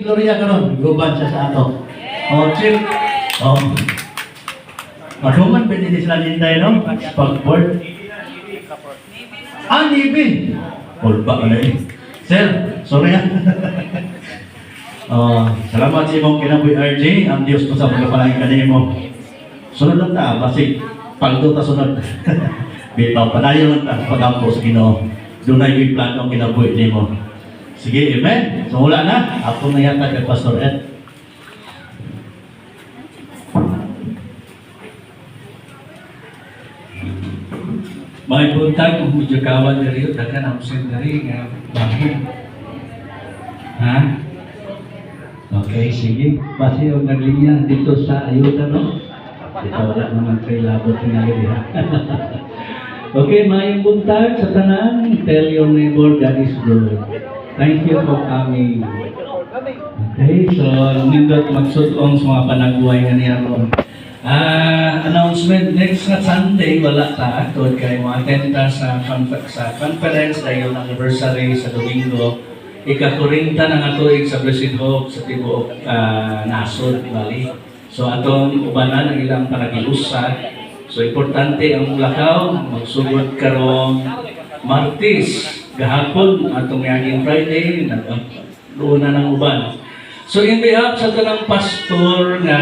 Gloria karon, guban siya sa ato. Oh, chill. Oh. Maduman pwede sila ninday, no? Pag-board. Ah, Navy. Ulba ka na eh. Sir, sorry ha. Salamat sa imong kinabuhi RJ. Ang Diyos ko sa pagkapalagi kanina mo. Sunod lang ta, basi pagdo ta sunod. Bitaw, panayo lang ta pag-ampo sa Ginoo. Doon na yung plano kinabuhi ni mo. Sige, amen. So wala na. Ako na yata kay Pastor Ed. May buntag kung medyo kawan dari yun, dagan ang sendari nga bakit? Ha? Okay, sige. Basi yung naglinya dito sa ayuda, no? Dito wala naman kayo labot tingali ha. Okay, may buntag sa tanan. Tell your neighbor God is good. Thank you for coming. Okay, so nindot magsudong sa mga panagbuhay nga niya ron. Announcement next na Sunday wala ta tod kay mo attend ta sa conference dahil yung anniversary sa Domingo ika-40 na nga tuig sa Blessed Hope sa tibuok nasod bali. So atong ubanan ang ilang panagilusa. So importante ang lakaw magsugod karong Martes gahapon atong yaging Friday doon na ng uban. So in behalf sa tanang pastor na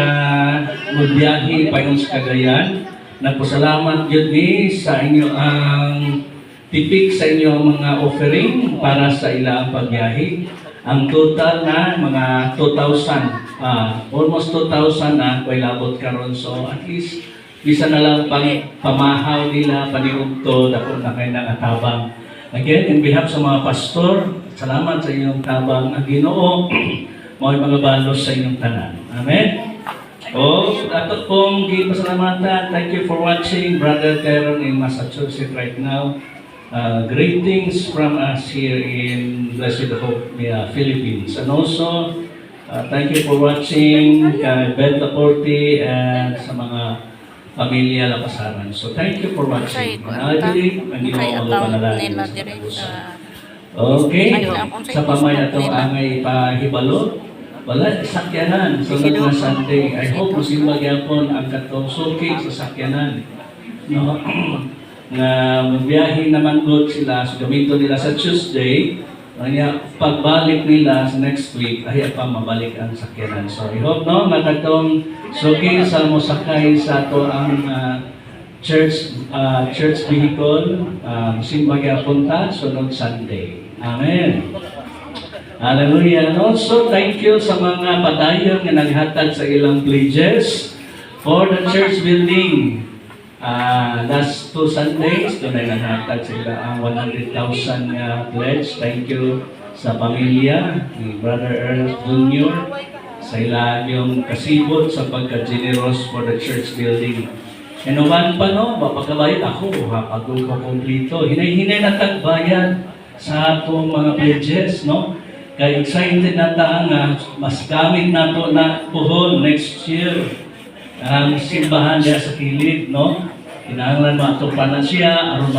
magbiyahe payon sa Cagayan, nagpasalamat yun ni sa inyo ang tipik sa inyo mga offering para sa ilang pagbiyahe. Ang total na mga 2,000, almost 2,000 na kay labot karon. So at least bisa na lang pamahaw nila paniugto dako na kay nangatabang. Again, in behalf sa mga pastor, salamat sa inyong tabang ang Ginoo. Mga mga balos sa inyong tanan. Amen? Ato pong gipasalamatan. Thank you for watching. Brother Teron in Massachusetts right now. Greetings from us here in Blessed Hope, Philippines. And also, thank you for watching Beth Laporte and sa mga pamilya Lapasaran. So, thank you for watching. And I believe, ang ginoo panalangin. Okay, sa pamay na itong angay pahibalo, wala, sakyanan, sunod na Sunday. I hope musimba gyapon ang katong suki sa sakyanan. No? Nga magbiyahe naman good sila, so gamito nila sa Tuesday, pagbalik nila sa next week, ay pa mabalik ang sakyanan. So I hope no, matagtong suki sa mosakay sa to ang church vehicle, musimba gyapon ta, sunod Sunday. Amen. Hallelujah. And also, thank you sa mga padayon nga naghatag sa ilang pledges for the church building. Last 2 Sundays, doon ay naghatag sa ilang 100,000 pledge. Thank you sa pamilya ni Brother Ernest Jr. sa ilang yung kasibot sa pagka-generous for the church building. And uban pa no, mapagkabayad ako, pag-upo kumplito. Hinay-hinay na tagbayad sa atong mga pledges, no? Kaya excited na taang mas gamit na to na puhon next year ang simbahan niya sa kilid, no? Kinahanglan matupad na siya aron